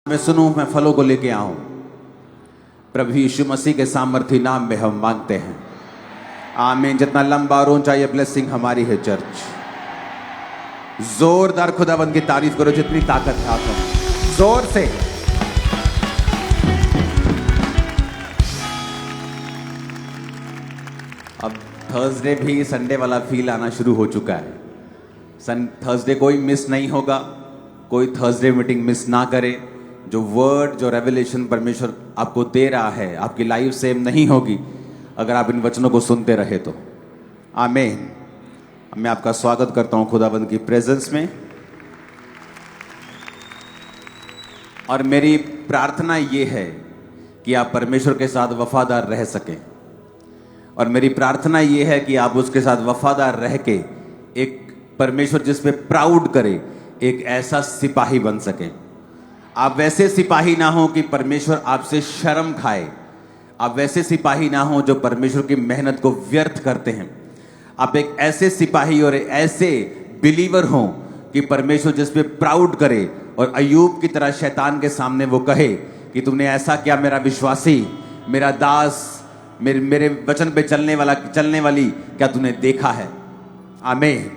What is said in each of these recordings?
मैं सुनूं, मैं फलों को लेके आऊं। प्रभु यीशु मसीह के सामर्थी नाम में हम मांगते हैं, आमीन। जितना लंबा और ऊंचा ये ब्लेसिंग हमारी है चर्च, जोरदार खुदाबंद की तारीफ करो जितनी ताकत है आप में, जोर से। अब थर्सडे भी संडे वाला फील आना शुरू हो चुका है। थर्सडे कोई मिस नहीं होगा, कोई थर्सडे मीटिंग मिस ना करे। जो वर्ड, जो रेवलेशन परमेश्वर आपको दे रहा है, आपकी लाइफ सेम नहीं होगी अगर आप इन वचनों को सुनते रहे तो। आमीन। मैं आपका स्वागत करता हूं खुदाबंद की प्रेजेंस में, और मेरी प्रार्थना ये है कि आप परमेश्वर के साथ वफादार रह सकें, और मेरी प्रार्थना ये है कि आप उसके साथ वफादार रह के एक परमेश्वर जिस पे प्राउड करे, एक ऐसा सिपाही बन सकें। आप वैसे सिपाही ना हो कि परमेश्वर आपसे शर्म खाए, आप वैसे सिपाही ना हो जो परमेश्वर की मेहनत को व्यर्थ करते हैं। आप एक ऐसे सिपाही और ऐसे बिलीवर हो कि परमेश्वर जिस पे प्राउड करे, और अय्यूब की तरह शैतान के सामने वो कहे कि तुमने ऐसा क्या मेरा विश्वासी, मेरा दास, मेरे वचन पे चलने वाली क्या तूने देखा है। आमीन।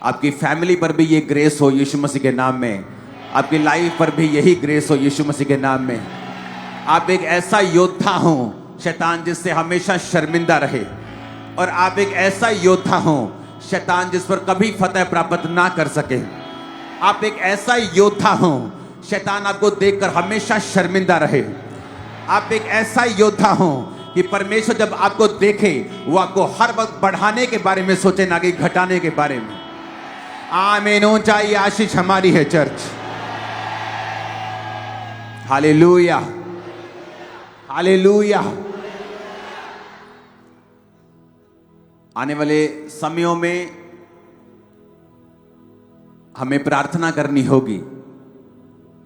आपकी फैमिली पर भी ये ग्रेस हो यीशु मसीह के नाम में, आपकी लाइफ पर भी यही ग्रेस हो यीशु मसीह के नाम में। आप एक ऐसा योद्धा हो शैतान जिससे हमेशा शर्मिंदा रहे, और आप एक ऐसा योद्धा हो शैतान जिस पर कभी फतह प्राप्त ना कर सके। आप एक ऐसा योद्धा हो शैतान आपको देखकर हमेशा शर्मिंदा रहे। आप एक ऐसा योद्धा हो कि परमेश्वर जब आपको देखे वो आपको हर वक्त बढ़ाने के बारे में सोचे, ना कि घटाने के बारे में। आमीन। ऊंचाई आशीष हमारी है चर्च। Hallelujah, hallelujah. आने वाले समयों में हमें प्रार्थना करनी होगी।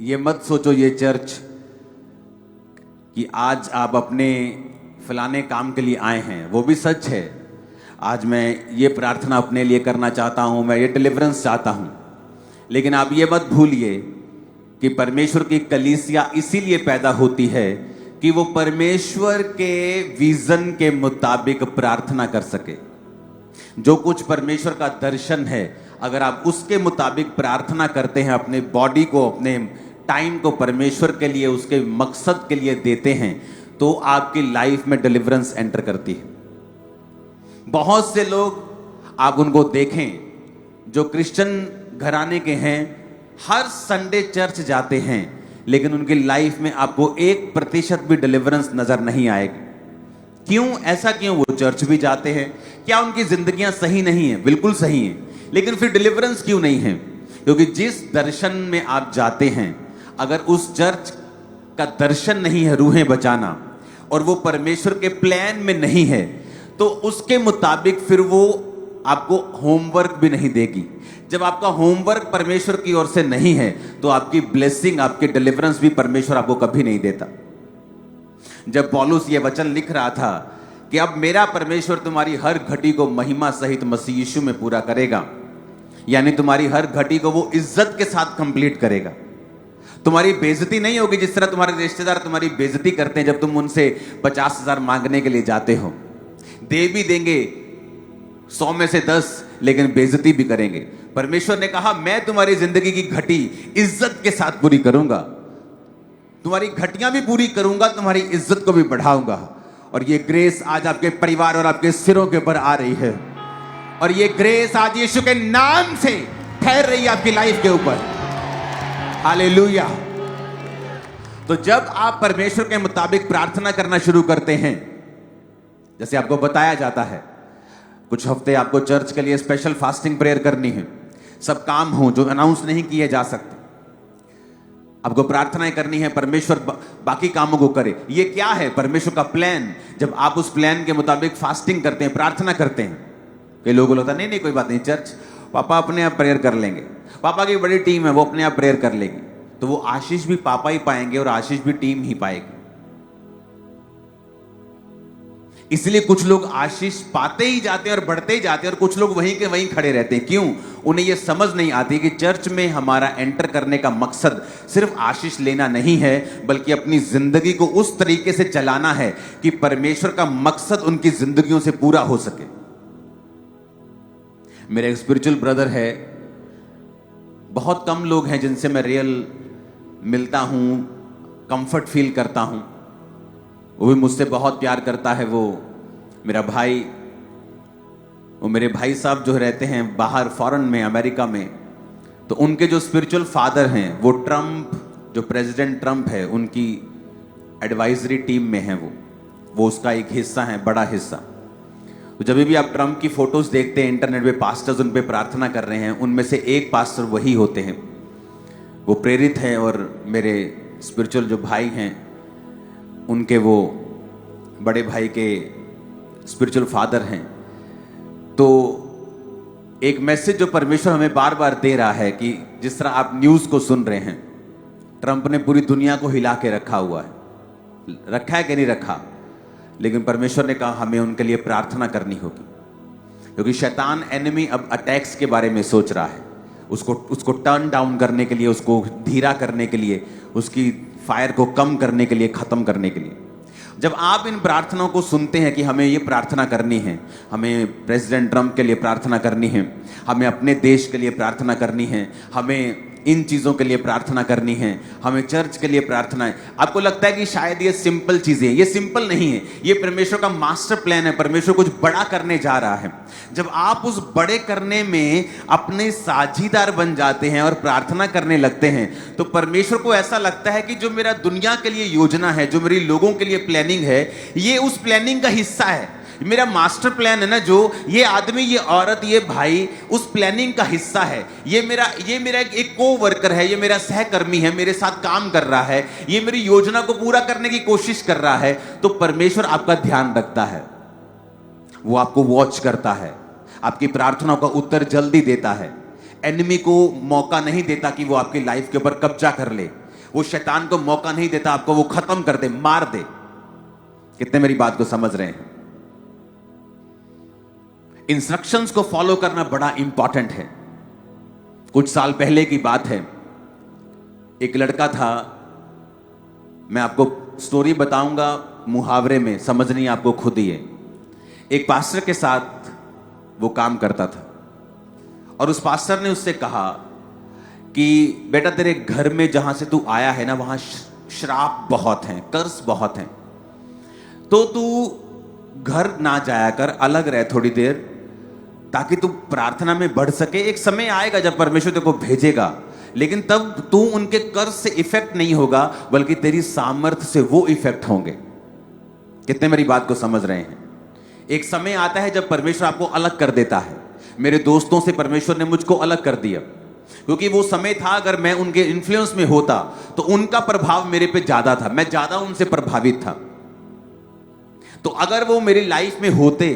ये मत सोचो ये चर्च कि आज आप अपने फलाने काम के लिए आए हैं, वो भी सच है। आज मैं ये प्रार्थना अपने लिए करना चाहता हूं, मैं ये डिलीवरेंस चाहता हूं, लेकिन आप ये मत भूलिए कि परमेश्वर की कलीसिया इसीलिए पैदा होती है कि वो परमेश्वर के विजन के मुताबिक प्रार्थना कर सके। जो कुछ परमेश्वर का दर्शन है, अगर आप उसके मुताबिक प्रार्थना करते हैं, अपने बॉडी को, अपने टाइम को परमेश्वर के लिए, उसके मकसद के लिए देते हैं, तो आपकी लाइफ में डिलीवरेंस एंटर करती है। बहुत से लोग आप उनको देखें जो क्रिश्चियन घराने के हैं, हर संडे चर्च जाते हैं, लेकिन उनकी लाइफ में आपको 1% भी डिलीवरेंस नजर नहीं आएगी। क्यों? ऐसा क्यों? वो चर्च भी जाते हैं, क्या उनकी जिंदगियां सही नहीं है? बिल्कुल सही है, लेकिन फिर डिलीवरेंस क्यों नहीं है? क्योंकि जिस दर्शन में आप जाते हैं, अगर उस चर्च का दर्शन नहीं है रूहें बचाना, और वो परमेश्वर के प्लान में नहीं है, तो उसके मुताबिक फिर वो आपको होमवर्क भी नहीं देगी। जब आपका होमवर्क परमेश्वर की ओर से नहीं है, तो आपकी ब्लेसिंग, आपकी डिलीवरेंस भी परमेश्वर आपको कभी नहीं देता। जब पौलुस ये वचन लिख रहा था कि अब मेरा परमेश्वर तुम्हारी हर घटी को महिमा सहित मसीह यीशु में पूरा करेगा, यानी तुम्हारी हर घटी को वो इज्जत के साथ कंप्लीट करेगा। तुम्हारी बेइज्जती नहीं होगी, जिस तरह तुम्हारे रिश्तेदार तुम्हारी बेइज्जती करते हैं जब तुम उनसे 50,000 मांगने के लिए जाते हो। दे भी देंगे 100 में से 10, लेकिन बेइज्जती भी करेंगे। परमेश्वर ने कहा मैं तुम्हारी जिंदगी की घटी इज्जत के साथ पूरी करूंगा, तुम्हारी घटियां भी पूरी करूंगा, तुम्हारी इज्जत को भी बढ़ाऊंगा। और ये ग्रेस आज आपके परिवार और आपके सिरों के ऊपर आ रही है, और ये ग्रेस आज यीशु के नाम से ठहर रही है आपकी लाइफ के ऊपर। हालेलुया। तो जब आप परमेश्वर के मुताबिक प्रार्थना करना शुरू करते हैं, जैसे आपको बताया जाता है, कुछ हफ्ते आपको चर्च के लिए स्पेशल फास्टिंग प्रेयर करनी है। सब काम हो जो अनाउंस नहीं किए जा सकते, आपको प्रार्थनाएं करनी है, परमेश्वर बाकी कामों को करे। ये क्या है? परमेश्वर का प्लान। जब आप उस प्लान के मुताबिक फास्टिंग करते हैं, प्रार्थना करते हैं, कई लोगों को लगता नहीं कोई बात नहीं, चर्च पापा अपने आप प्रेयर कर लेंगे, पापा की बड़ी टीम है वो अपने आप प्रेयर कर लेगी। तो वो आशीष भी पापा ही पाएंगे और आशीष भी टीम ही पाएगी। इसलिए कुछ लोग आशीष पाते ही जाते हैं और बढ़ते ही जाते हैं, और कुछ लोग वहीं के वहीं खड़े रहते हैं। क्यों? उन्हें यह समझ नहीं आती कि चर्च में हमारा एंटर करने का मकसद सिर्फ आशीष लेना नहीं है, बल्कि अपनी जिंदगी को उस तरीके से चलाना है कि परमेश्वर का मकसद उनकी जिंदगियों से पूरा हो सके। मेरा एक स्पिरिचुअल ब्रदर है, बहुत कम लोग हैं जिनसे मैं रियल मिलता हूं, कंफर्ट फील करता हूं। वो भी मुझसे बहुत प्यार करता है। वो मेरा भाई, वो मेरे भाई साहब जो रहते हैं बाहर फॉरेन में, अमेरिका में, तो उनके जो स्पिरिचुअल फादर हैं वो ट्रंप, जो प्रेसिडेंट ट्रंप है, उनकी एडवाइजरी टीम में हैं। वो उसका एक हिस्सा है, बड़ा हिस्सा। तो जब भी आप ट्रंप की फोटोज देखते हैं इंटरनेट पे, पास्टर्स उन पे प्रार्थना कर रहे हैं, उनमें से एक पास्टर वही होते हैं। वो प्रेरित हैं और मेरे स्पिरिचुअल जो भाई हैं उनके वो बड़े भाई के स्पिरिचुअल फादर हैं। तो एक मैसेज जो परमेश्वर हमें बार बार दे रहा है कि जिस तरह आप न्यूज़ को सुन रहे हैं, ट्रंप ने पूरी दुनिया को हिला के रखा हुआ है, रखा है कि नहीं रखा, लेकिन परमेश्वर ने कहा हमें उनके लिए प्रार्थना करनी होगी, क्योंकि शैतान एनिमी अब अटैक्स के बारे में सोच रहा है, उसको टर्न डाउन करने के लिए, उसको धीरा करने के लिए, उसकी फायर को कम करने के लिए, खत्म करने के लिए। जब आप इन प्रार्थनाओं को सुनते हैं कि हमें ये प्रार्थना करनी है, हमें प्रेसिडेंट ट्रंप के लिए प्रार्थना करनी है, हमें अपने देश के लिए प्रार्थना करनी है, हमें इन चीज़ों के लिए प्रार्थना करनी है, हमें चर्च के लिए प्रार्थना है, आपको लगता है कि शायद ये सिंपल चीज़ें हैं। ये सिंपल नहीं है, ये परमेश्वर का मास्टर प्लान है। परमेश्वर कुछ बड़ा करने जा रहा है। जब आप उस बड़े करने में अपने साझीदार बन जाते हैं और प्रार्थना करने लगते हैं, तो परमेश्वर को ऐसा लगता है कि जो मेरा दुनिया के लिए योजना है, जो मेरी लोगों के लिए प्लानिंग है, ये उस प्लानिंग का हिस्सा है। मेरा मास्टर प्लान है ना, जो ये आदमी, ये औरत, ये भाई उस प्लानिंग का हिस्सा है। ये मेरा एक को वर्कर है, ये मेरा सहकर्मी है, मेरे साथ काम कर रहा है, ये मेरी योजना को पूरा करने की कोशिश कर रहा है। तो परमेश्वर आपका ध्यान रखता है, वो आपको वॉच करता है, आपकी प्रार्थनाओं का उत्तर जल्दी देता है। एनिमी को मौका नहीं देता कि वो आपकी लाइफ के ऊपर कब्जा कर ले। वो शैतान को मौका नहीं देता आपको वो खत्म कर दे, मार दे। कितने मेरी बात को समझ रहे हैं? इंस्ट्रक्शंस को फॉलो करना बड़ा इंपॉर्टेंट है। कुछ साल पहले की बात है, एक लड़का था, मैं आपको स्टोरी बताऊंगा मुहावरे में, समझनी आपको खुद ही है। एक पास्टर के साथ वो काम करता था और उस पास्टर ने उससे कहा कि बेटा, तेरे घर में जहां से तू आया है ना, वहां श्राप बहुत हैं, कर्ज बहुत हैं, तो तू घर ना जाया कर, अलग रह थोड़ी देर, ताकि तू प्रार्थना में बढ़ सके। एक समय आएगा जब परमेश्वर तेरे को भेजेगा, लेकिन तब तू उनके कर्ज से इफेक्ट नहीं होगा, बल्कि तेरी सामर्थ्य से वो इफेक्ट होंगे। कितने मेरी बात को समझ रहे हैं? एक समय आता है जब परमेश्वर आपको अलग कर देता है। मेरे दोस्तों से परमेश्वर ने मुझको अलग कर दिया, क्योंकि वो समय था अगर मैं उनके इन्फ्लुएंस में होता तो उनका प्रभाव मेरे पे ज्यादा था, मैं ज्यादा उनसे प्रभावित था। तो अगर वो मेरी लाइफ में होते,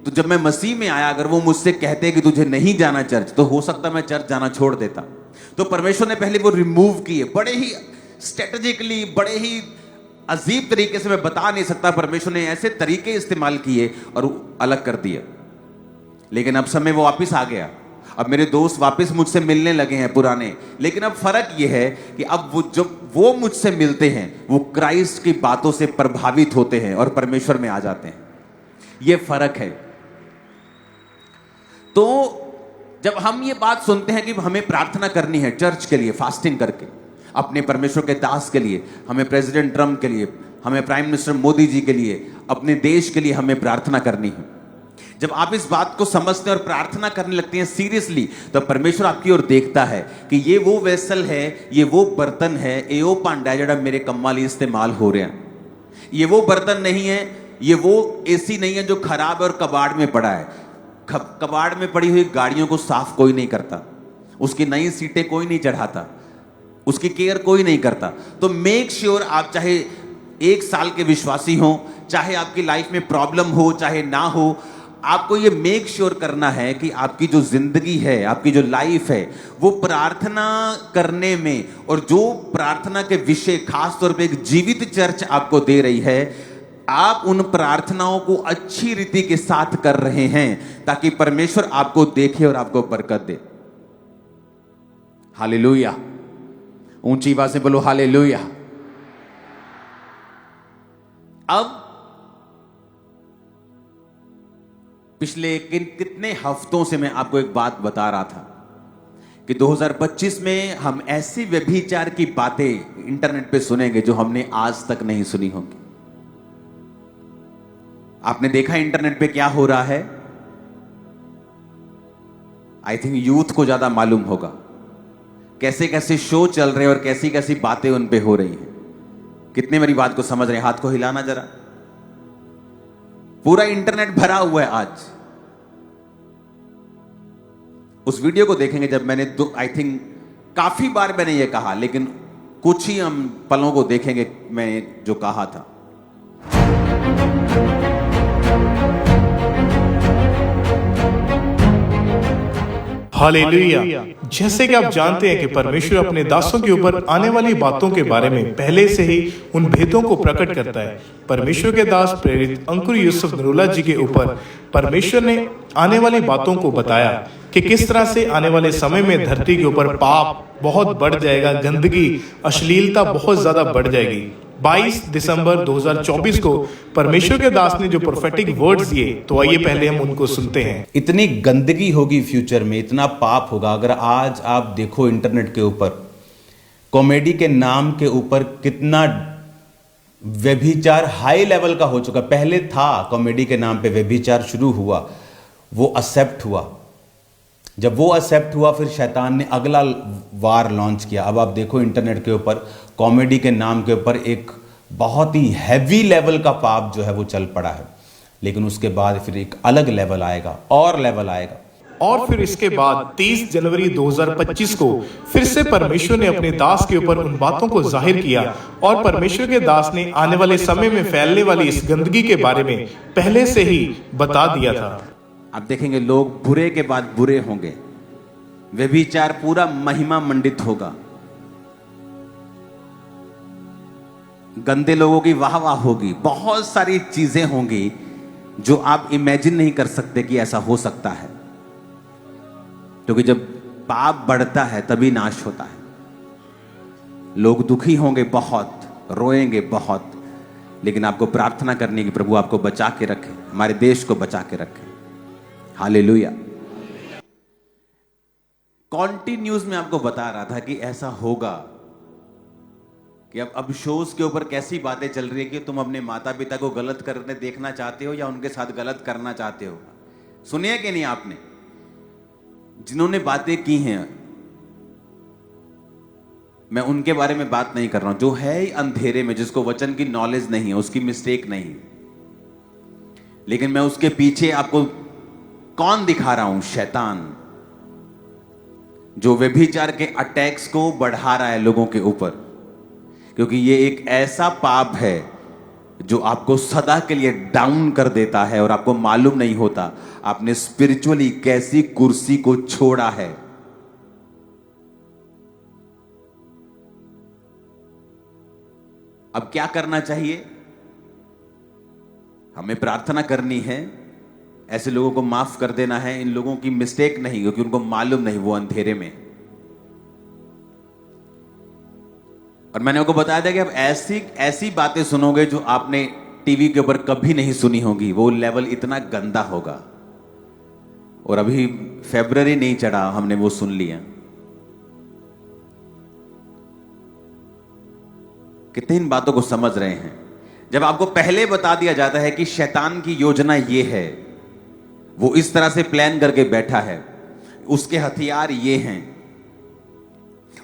तो जब मैं मसीह में आया, अगर वो मुझसे कहते कि तुझे नहीं जाना चर्च, तो हो सकता मैं चर्च जाना छोड़ देता। तो परमेश्वर ने पहले वो रिमूव किए, बड़े ही स्ट्रेटेजिकली, बड़े ही अजीब तरीके से, मैं बता नहीं सकता, परमेश्वर ने ऐसे तरीके इस्तेमाल किए और अलग कर दिया। लेकिन अब समय वो वापिस आ गया, अब मेरे दोस्त वापस मुझसे मिलने लगे हैं पुराने। लेकिन अब फर्क यह है कि अब वो मुझसे मिलते हैं, वो क्राइस्ट की बातों से प्रभावित होते हैं और परमेश्वर में आ जाते हैं। ये फर्क है। तो जब हम ये बात सुनते हैं कि हमें प्रार्थना करनी है चर्च के लिए, फास्टिंग करके, अपने परमेश्वर के दास के लिए, हमें प्रेसिडेंट ट्रंप के लिए, हमें प्राइम मिनिस्टर मोदी जी के लिए, अपने देश के लिए हमें प्रार्थना करनी है, जब आप इस बात को समझते हैं और प्रार्थना करने लगते हैं सीरियसली, तो परमेश्वर आपकी ओर देखता है कि ये वो वेसल है, ये वो बर्तन है, एओ पांडा जड़ा मेरे कम्मा लिए इस्तेमाल हो रहे हैं। ये वो बर्तन नहीं है, ये वो एसी नहीं है जो खराब है और कबाड़ में पड़ा है। कबाड़ में पड़ी हुई गाड़ियों को साफ कोई नहीं करता, उसकी नई सीटें कोई नहीं चढ़ाता, उसकी केयर कोई नहीं करता। तो मेक श्योर आप चाहे 1 साल के विश्वासी हो, चाहे आपकी लाइफ में प्रॉब्लम हो चाहे ना हो, आपको ये मेक श्योर करना है कि आपकी जो जिंदगी है, आपकी जो लाइफ है, वो प्रार्थना करने में, और जो प्रार्थना के विषय खास तौर पे एक जीवित चर्च आपको दे रही है, आप उन प्रार्थनाओं को अच्छी रीति के साथ कर रहे हैं ताकि परमेश्वर आपको देखे और आपको बरकत दे। हालेलुया। ऊंची आवाज से बोलो हालेलुया। अब पिछले कितने हफ्तों से मैं आपको एक बात बता रहा था कि 2025 में हम ऐसी व्यभिचार की बातें इंटरनेट पे सुनेंगे जो हमने आज तक नहीं सुनी होंगी। आपने देखा इंटरनेट पे क्या हो रहा है? आई थिंक यूथ को ज्यादा मालूम होगा कैसे कैसे शो चल रहे हैं और कैसी कैसी बातें उन पे हो रही हैं। कितने मेरी बात को समझ रहे हैं? हाथ को हिलाना जरा। पूरा इंटरनेट भरा हुआ है आज। उस वीडियो को देखेंगे जब मैंने आई थिंक काफी बार मैंने ये कहा, लेकिन कुछ ही हम पलों को देखेंगे मैं जो कहा था। हालेलुया। जैसे कि आप जानते हैं कि परमेश्वर अपने दासों के ऊपर आने वाली बातों के बारे में पहले से ही उन भेदों को प्रकट करता है। परमेश्वर के दास प्रेरित अंकुर यूसुफ नरूला जी के ऊपर परमेश्वर ने आने वाली बातों को बताया कि किस तरह से आने वाले समय में धरती के ऊपर पाप बहुत बढ़ जाएगा, गंदगी, अश्लीलता बहुत ज्यादा बढ़ जाएगी। 22 दिसंबर 2024 को परमेश्वर के दास ने जो प्रोफेटिक वर्ड्स दिए, तो आइए पहले हम उनको सुनते हैं। इतनी गंदगी होगी फ्यूचर में, इतना पाप होगा। अगर आज आप देखो इंटरनेट के ऊपर कॉमेडी के नाम के ऊपर कितना व्यभिचार हाई लेवल का हो चुका। पहले था कॉमेडी के नाम पे व्यभिचार शुरू हुआ, वो एक्सेप्ट हुआ। जब वो एक्सेप्ट हुआ फिर शैतान ने अगला वार लॉन्च किया। अब आप देखो इंटरनेट के ऊपर कॉमेडी के नाम के ऊपर एक बहुत ही हैवी लेवल का पाप जो है वो चल पड़ा है। लेकिन उसके बाद फिर एक अलग लेवल आएगा और लेवल आएगा। और फिर इसके बाद 30 जनवरी 2025 को फिर से परमेश्वर ने अपने दास के ऊपर उन बातों को जाहिर किया और परमेश्वर के दास ने आने वाले समय में फैलने वाली इस गंदगी के बारे में पहले से ही बता दिया था। आप देखेंगे लोग बुरे के बाद बुरे होंगे, व्यभिचार पूरा महिमा मंडित होगा, गंदे लोगों की वाह वाह होगी, बहुत सारी चीजें होंगी जो आप इमेजिन नहीं कर सकते कि ऐसा हो सकता है। क्योंकि जब पाप बढ़ता है तभी नाश होता है। लोग दुखी होंगे बहुत, रोएंगे बहुत, लेकिन आपको प्रार्थना करनी कि प्रभु आपको बचा के रखे, हमारे देश को बचा के रखे। हालेलुया। कॉन्टिन्यूज में आपको बता रहा था कि ऐसा होगा कि अब शोज के ऊपर कैसी बातें चल रही है कि तुम अपने माता पिता को गलत करने देखना चाहते हो या उनके साथ गलत करना चाहते हो। सुनिए कि नहीं आपने? जिन्होंने बातें की हैं, मैं उनके बारे में बात नहीं कर रहा हूं। जो है ही अंधेरे में, जिसको वचन की नॉलेज नहीं है, उसकी मिस्टेक नहीं, लेकिन मैं उसके पीछे आपको कौन दिखा रहा हूं? शैतान, जो व्यभिचार के अटैक्स को बढ़ा रहा है लोगों के ऊपर। क्योंकि ये एक ऐसा पाप है जो आपको सदा के लिए डाउन कर देता है और आपको मालूम नहीं होता आपने स्पिरिचुअली कैसी कुर्सी को छोड़ा है। अब क्या करना चाहिए? हमें प्रार्थना करनी है, ऐसे लोगों को माफ कर देना है। इन लोगों की मिस्टेक नहीं, क्योंकि उनको मालूम नहीं, वो अंधेरे में। और मैंने आपको बताया था कि अब ऐसी बातें सुनोगे जो आपने टीवी के ऊपर कभी नहीं सुनी होगी। वो लेवल इतना गंदा होगा। और अभी फरवरी नहीं चढ़ा, हमने वो सुन लिया। कितनी इन बातों को समझ रहे हैं? जब आपको पहले बता दिया जाता है कि शैतान की योजना ये है, वो इस तरह से प्लान करके बैठा है, उसके हथियार ये हैं,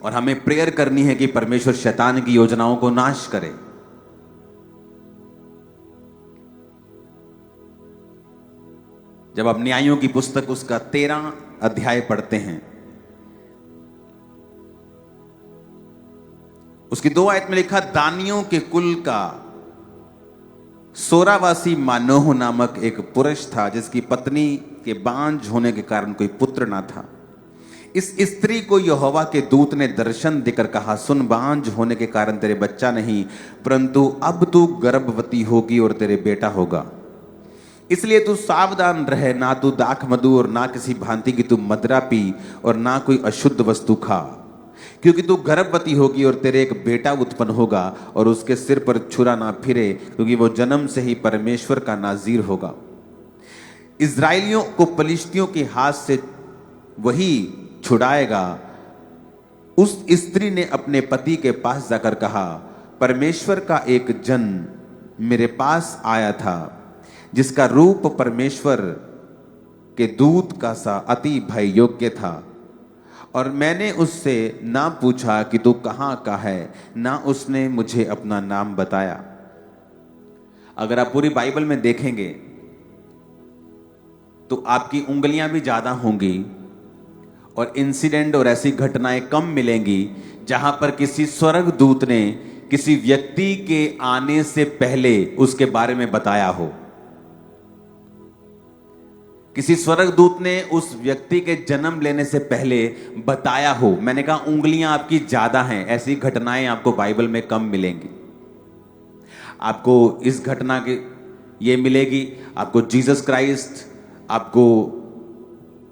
और हमें प्रेयर करनी है कि परमेश्वर शैतान की योजनाओं को नाश करे। जब आप न्यायों की पुस्तक उसका 13 अध्याय पढ़ते हैं, उसकी 2 आयत में लिखा, दानियों के कुल का सोरावासी मानोह नामक एक पुरुष था, जिसकी पत्नी के बांझ होने के कारण कोई पुत्र ना था। इस स्त्री को यहोवा के दूत ने दर्शन देकर कहा, सुन, बांझ होने के कारण तेरे बच्चा नहीं, परंतु अब तू गर्भवती होगी और तेरे बेटा होगा। इसलिए तू सावधान रहे, ना तू दाख मधु और ना किसी भांति की तू मदिरा पी और ना कोई अशुद्ध वस्तु खा, क्योंकि तू गर्भवती होगी और तेरे एक बेटा उत्पन्न होगा और उसके सिर पर छुरा ना फिरे, क्योंकि वो जन्म से ही परमेश्वर का नाज़ीर होगा। इस्राएलियों को पलिश्तियों के हाथ से वही छुड़ाएगा। उस स्त्री ने अपने पति के पास जाकर कहा, परमेश्वर का एक जन मेरे पास आया था, जिसका रूप परमेश्वर के दूत का सा अति भय योग्य था, और मैंने उससे ना पूछा कि तू कहाँ का है, ना उसने मुझे अपना नाम बताया। अगर आप पूरी बाइबल में देखेंगे तो आपकी उंगलियां भी ज्यादा होंगी और इंसिडेंट और ऐसी घटनाएं कम मिलेंगी जहां पर किसी स्वर्गदूत ने किसी व्यक्ति के आने से पहले उसके बारे में बताया हो। किसी स्वर्गदूत ने उस व्यक्ति के जन्म लेने से पहले बताया हो। मैंने कहा उंगलियां आपकी ज्यादा हैं, ऐसी घटनाएं आपको बाइबल में कम मिलेंगी। आपको इस घटना के ये मिलेगी, आपको जीसस क्राइस्ट, आपको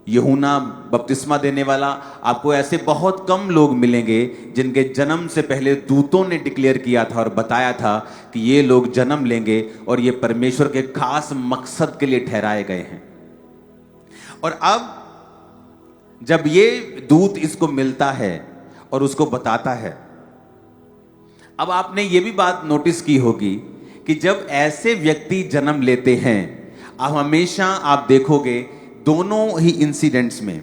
यूहन्ना बपतिस्मा देने वाला, आपको ऐसे बहुत कम लोग मिलेंगे जिनके जन्म से पहले दूतों ने डिक्लेयर किया था और बताया था कि ये लोग जन्म लेंगे और ये परमेश्वर के खास मकसद के लिए ठहराए गए हैं। और अब जब ये दूत इसको मिलता है और उसको बताता है, अब आपने ये भी बात नोटिस की होगी कि जब ऐसे व्यक्ति जन्म लेते हैं, अब हमेशा आप देखोगे दोनों ही इंसिडेंट्स में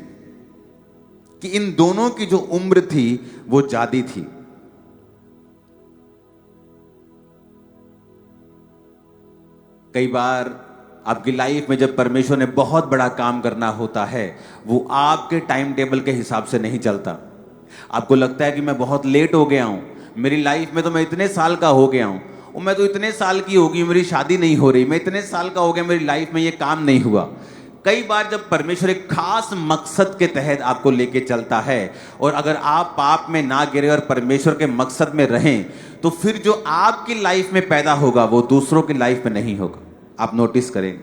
कि इन दोनों की जो उम्र थी वो ज्यादा थी। कई बार आपकी लाइफ में जब परमेश्वर ने बहुत बड़ा काम करना होता है, वो आपके टाइम टेबल के हिसाब से नहीं चलता। आपको लगता है कि मैं बहुत लेट हो गया हूं, मेरी लाइफ में तो मैं इतने साल का हो गया हूं, और मैं तो इतने साल की होगी, मेरी शादी नहीं हो रही, मैं इतने साल का हो गया, मेरी लाइफ में ये काम नहीं हुआ। कई बार जब परमेश्वर एक खास मकसद के तहत आपको लेके चलता है और अगर आप पाप में ना गिरे और परमेश्वर के मकसद में रहें, तो फिर जो आपकी लाइफ में पैदा होगा वो दूसरों की लाइफ में नहीं होगा। आप नोटिस करेंगे,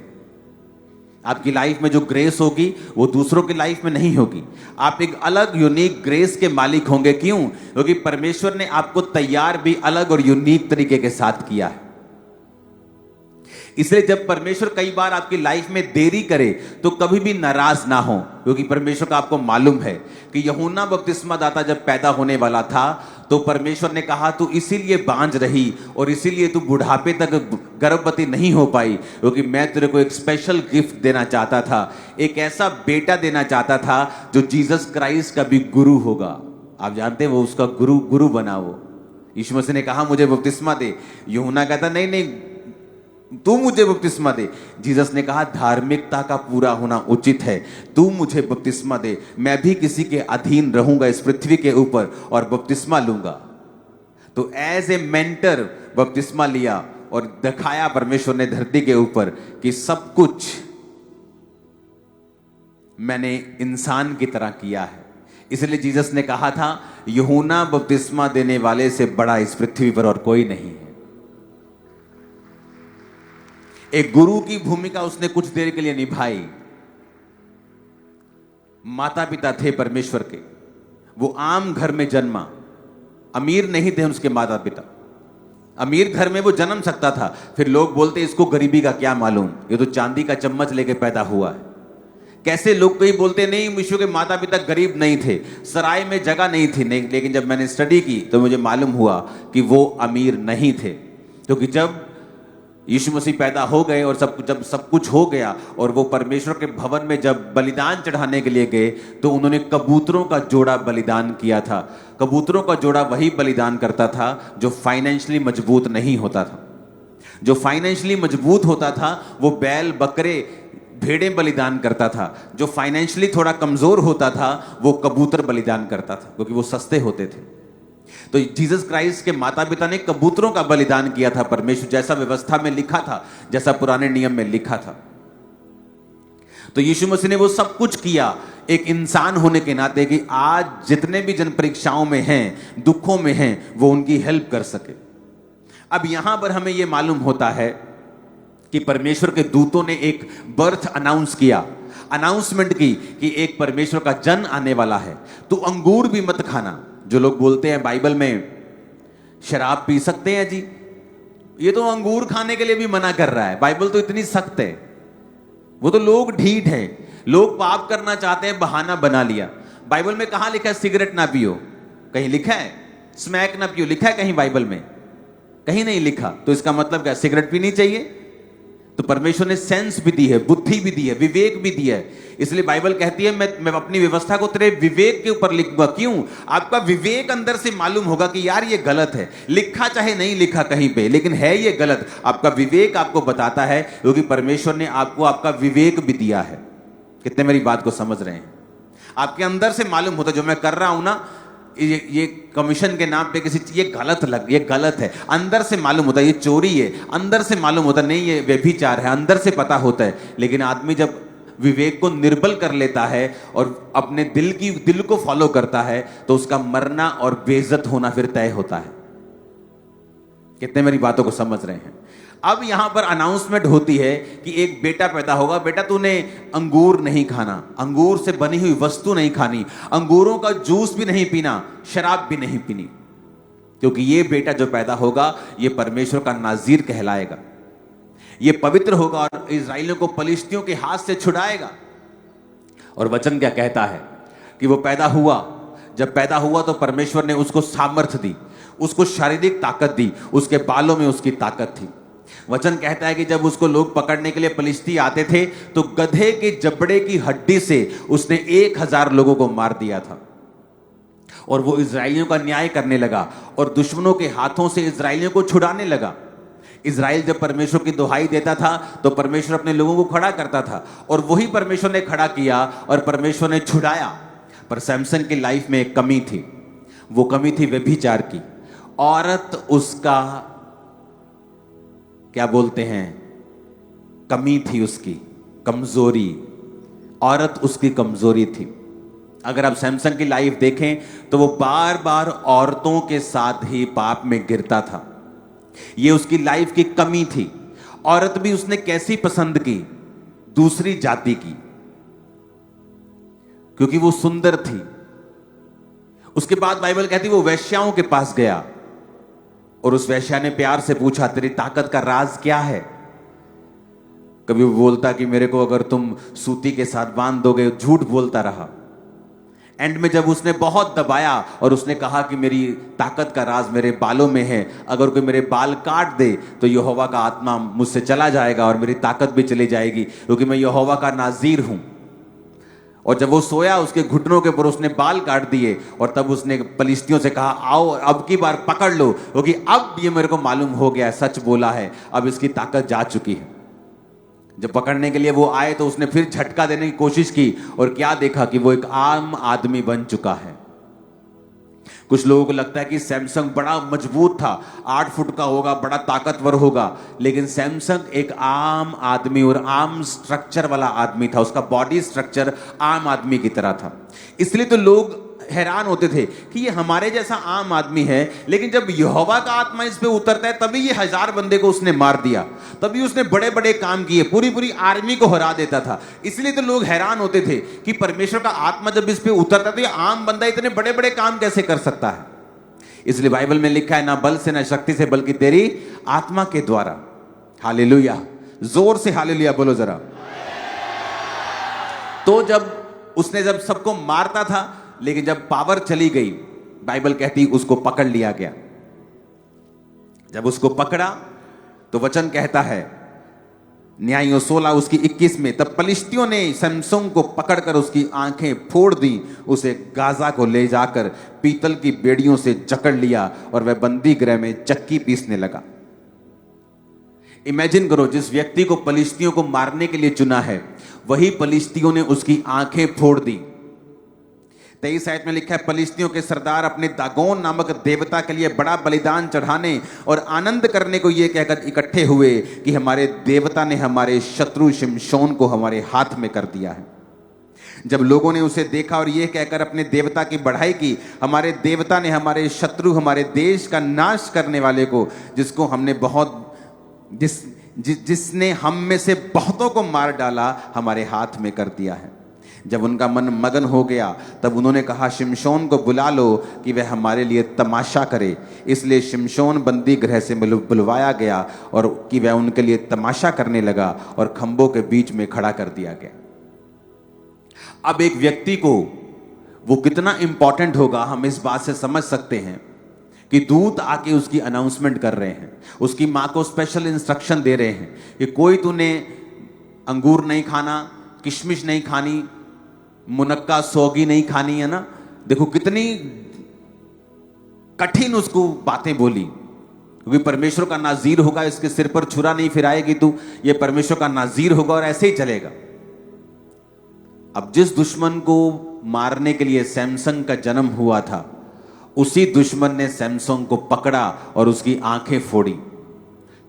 आपकी लाइफ में जो ग्रेस होगी वो दूसरों की लाइफ में नहीं होगी। आप एक अलग यूनिक ग्रेस के मालिक होंगे। क्यों? क्योंकि परमेश्वर ने आपको तैयार भी अलग और यूनिक तरीके के साथ किया है। इसलिए जब परमेश्वर कई बार आपकी लाइफ में देरी करे तो कभी भी नाराज ना हो, क्योंकि परमेश्वर का आपको मालूम है कि यूहन्ना बपतिस्मा दाता जब पैदा होने वाला था तो परमेश्वर ने कहा तू इसीलिए बांझ रही और इसीलिए तू बुढ़ापे तक गर्भवती नहीं हो पाई, क्योंकि मैं तेरे को एक स्पेशल गिफ्ट देना चाहता था, एक ऐसा बेटा देना चाहता था जो जीसस क्राइस्ट का भी गुरु होगा। आप जानते हैं वो उसका गुरु बना। वो यीशु मसीह ने कहा मुझे बपतिस्मा दे, यूहन्ना कहता नहीं नहीं तू मुझे बपतिस्मा दे। जीसस ने कहा धार्मिकता का पूरा होना उचित है, तू मुझे बपतिस्मा दे, मैं भी किसी के अधीन रहूंगा इस पृथ्वी के ऊपर और बपतिस्मा लूंगा। तो एज ए मेंटर बपतिस्मा लिया और दिखाया परमेश्वर ने धरती के ऊपर कि सब कुछ मैंने इंसान की तरह किया है। इसलिए जीसस ने कहा था यूहन्ना बपतिस्मा देने वाले से बड़ा इस पृथ्वी पर और कोई नहीं है। एक गुरु की भूमिका उसने कुछ देर के लिए निभाई। माता पिता थे परमेश्वर के, वो आम घर में जन्मा, अमीर नहीं थे उसके माता पिता। अमीर घर में वो जन्म सकता था, फिर लोग बोलते इसको गरीबी का क्या मालूम, ये तो चांदी का चम्मच लेके पैदा हुआ है। कैसे लोग कई बोलते नहीं यीशु के माता पिता गरीब नहीं थे, सराय में जगह नहीं थी, नहीं। लेकिन जब मैंने स्टडी की तो मुझे मालूम हुआ कि वो अमीर नहीं थे, क्योंकि जब यीशु मसीह पैदा हो गए और जब सब कुछ हो गया और वो परमेश्वर के भवन में जब बलिदान चढ़ाने के लिए गए तो उन्होंने कबूतरों का जोड़ा बलिदान किया था। कबूतरों का जोड़ा वही बलिदान करता था जो फाइनेंशियली मजबूत नहीं होता था। जो फाइनेंशियली मजबूत होता था वो बैल बकरे भेड़ें बलिदान करता था। जो फाइनेंशियली थोड़ा कमजोर होता था वो कबूतर बलिदान करता था, क्योंकि वो सस्ते होते थे। तो जीसस क्राइस्ट के माता पिता ने कबूतरों का बलिदान किया था परमेश्वर जैसा व्यवस्था में लिखा था, जैसा पुराने नियम में लिखा था। तो यीशु मसीह ने वो सब कुछ किया। एक इंसान होने के नाते कि आज जितने भी जन परीक्षाओं में हैं, दुखों में हैं, वो उनकी हेल्प कर सके। अब यहां पर हमें यह मालूम होता है कि परमेश्वर के दूतों ने एक बर्थ अनाउंसमेंट की कि एक परमेश्वर का जन आने वाला है, तो अंगूर भी मत खाना। जो लोग बोलते हैं बाइबल में शराब पी सकते हैं जी, ये तो अंगूर खाने के लिए भी मना कर रहा है। बाइबल तो इतनी सख्त है। वो तो लोग ढीठ हैं, लोग पाप करना चाहते हैं, बहाना बना लिया। बाइबल में कहां लिखा है सिगरेट ना पियो? कहीं लिखा है स्मैक ना पियो? लिखा है कहीं बाइबल में? कहीं नहीं लिखा। तो इसका मतलब क्या, सिगरेट पीनी चाहिए? तो परमेश्वर ने सेंस भी दी है, बुद्धि भी दी है, विवेक भी दिया है। इसलिए बाइबल कहती है मैं अपनी व्यवस्था को तेरे विवेक के ऊपर लिखूंगा। क्यों? आपका विवेक अंदर से मालूम होगा कि यार ये गलत है, लिखा चाहे नहीं लिखा कहीं पे, लेकिन है ये गलत। आपका विवेक आपको बताता है, क्योंकि परमेश्वर ने आपको आपका विवेक भी दिया है। कितने मेरी बात को समझ रहे हैं? आपके अंदर से मालूम होता है जो मैं कर रहा हूं ना, ये कमीशन के नाम पे किसी ये गलत है। अंदर से मालूम होता है ये चोरी है, अंदर से मालूम होता नहीं ये व्यभिचार है, अंदर से पता होता है। लेकिन आदमी जब विवेक को निर्बल कर लेता है और अपने दिल को फॉलो करता है, तो उसका मरना और बेइज्जत होना फिर तय होता है। कितने मेरी बातों को समझ रहे हैं? अब यहां पर अनाउंसमेंट होती है कि एक बेटा पैदा होगा। बेटा तूने अंगूर नहीं खाना, अंगूर से बनी हुई वस्तु नहीं खानी, अंगूरों का जूस भी नहीं पीना, शराब भी नहीं पीनी, क्योंकि ये बेटा जो पैदा होगा ये परमेश्वर का नाज़ीर कहलाएगा, ये पवित्र होगा और इस्राएलियों को पलिश्तियों के हाथ से छुड़ाएगा। और वचन क्या कहता है कि वो पैदा हुआ। जब पैदा हुआ तो परमेश्वर ने उसको सामर्थ्य दी, उसको शारीरिक ताकत दी, उसके बालों में उसकी ताकत थी। वचन कहता है कि जब उसको लोग पकड़ने के लिए पलिश्ती आते थे तो गधे के जबड़े की हड्डी से उसने 1000 लोगों को मार दिया था। और वो इस्राएलियों का न्याय करने लगा और दुश्मनों के हाथों से इस्राएलियों को छुड़ाने लगा। इस्राएल जब परमेश्वर की दुहाई देता था तो परमेश्वर अपने लोगों को खड़ा करता था, और वही परमेश्वर ने खड़ा किया और परमेश्वर ने छुड़ाया। पर सैमसन की लाइफ में एक कमी थी, वो कमी थी व्यभिचार की। औरत उसका क्या बोलते हैं, कमी थी उसकी, कमजोरी। औरत उसकी कमजोरी थी। अगर आप सैमसन की लाइफ देखें तो वो बार बार औरतों के साथ ही पाप में गिरता था। ये उसकी लाइफ की कमी थी। औरत भी उसने कैसी पसंद की? दूसरी जाति की, क्योंकि वो सुंदर थी। उसके बाद बाइबल कहती वो वेश्याओं के पास गया और उस वेश्या ने प्यार से पूछा तेरी ताकत का राज क्या है? कभी वो बोलता कि मेरे को अगर तुम सूती के साथ बांध दोगे, झूठ बोलता रहा। एंड में जब उसने बहुत दबाया और उसने कहा कि मेरी ताकत का राज मेरे बालों में है, अगर कोई मेरे बाल काट दे तो यहोवा का आत्मा मुझसे चला जाएगा और मेरी ताकत भी चली जाएगी, क्योंकि मैं यहोवा का नाज़ीर हूं। और जब वो सोया उसके घुटनों के ऊपर उसने बाल काट दिए और तब उसने पलिश्तियों से कहा आओ अब की बार पकड़ लो, क्योंकि अब ये मेरे को मालूम हो गया है, सच बोला है, अब इसकी ताकत जा चुकी है। जब पकड़ने के लिए वो आए तो उसने फिर झटका देने की कोशिश की और क्या देखा कि वो एक आम आदमी बन चुका है। कुछ लोगों को लगता है कि सैमसन बड़ा मजबूत था, 8 फुट का होगा, बड़ा ताकतवर होगा, लेकिन सैमसन एक आम आदमी और आम स्ट्रक्चर वाला आदमी था। उसका बॉडी स्ट्रक्चर आम आदमी की तरह था। इसलिए तो लोग हैरान होते थे कि ये हमारे जैसा आम आदमी है, लेकिन जब यहोवा का आत्मा इस पे उतरता है तभी ये 1000 बंदे को उसने मार दिया, तभी उसने बड़े बड़े काम किए, पूरी पूरी आर्मी को हरा देता था। इसलिए तो लोग हैरान होते थे कि परमेश्वर का आत्मा जब इस पे उतरता है तो ये आम बंदा इतने बड़े बड़े काम कैसे कर सकता है। इसलिए बाइबल में लिखा है ना बल से ना शक्ति से बल्कि तेरी आत्मा के द्वारा। हालेलुया, जोर से हालेलुया बोलो जरा। तो जब उसने जब सबको मारता था, लेकिन जब पावर चली गई, बाइबल कहती उसको पकड़ लिया गया। जब उसको पकड़ा तो वचन कहता है न्यायियों 16 उसकी 21 में, तब पलिश्तियों ने सैमसन को पकड़कर उसकी आंखें फोड़ दी, उसे गाजा को ले जाकर पीतल की बेड़ियों से जकड़ लिया और वह बंदी गृह में चक्की पीसने लगा। इमेजिन करो, जिस व्यक्ति को पलिश्तियों को मारने के लिए चुना है, वही पलिश्तियों ने उसकी आंखें फोड़ दी। 23 आयत में लिखा है पलिश्तियों के सरदार अपने दागोन नामक देवता के लिए बड़ा बलिदान चढ़ाने और आनंद करने को यह कहकर इकट्ठे हुए कि हमारे देवता ने हमारे शत्रु शिमशोन को हमारे हाथ में कर दिया है। जब लोगों ने उसे देखा और यह कहकर अपने देवता की बढ़ाई की, हमारे देवता ने हमारे शत्रु, हमारे देश का नाश करने वाले को, जिसको हमने जिसने हम में से बहुतों को मार डाला, हमारे हाथ में कर दिया है। जब उनका मन मगन हो गया तब उन्होंने कहा, शिमशोन को बुला लो कि वह हमारे लिए तमाशा करे। इसलिए शिमशोन बंदी गृह से बुलवाया गया और कि वह उनके लिए तमाशा करने लगा और खंभों के बीच में खड़ा कर दिया गया। अब एक व्यक्ति को वो कितना इंपॉर्टेंट होगा, हम इस बात से समझ सकते हैं कि दूत आके उसकी अनाउंसमेंट कर रहे हैं, उसकी मां को स्पेशल इंस्ट्रक्शन दे रहे हैं कि कोई तूने अंगूर नहीं खाना, किशमिश नहीं खानी, मुनक्का सौगी नहीं खानी, है ना। देखो कितनी कठिन उसको बातें बोली, क्योंकि परमेश्वर का नाजीर होगा, इसके सिर पर छुरा नहीं फिराएगी तू, ये परमेश्वर का नाजीर होगा और ऐसे ही चलेगा। अब जिस दुश्मन को मारने के लिए सैमसन का जन्म हुआ था, उसी दुश्मन ने सैमसन को पकड़ा और उसकी आंखें फोड़ी,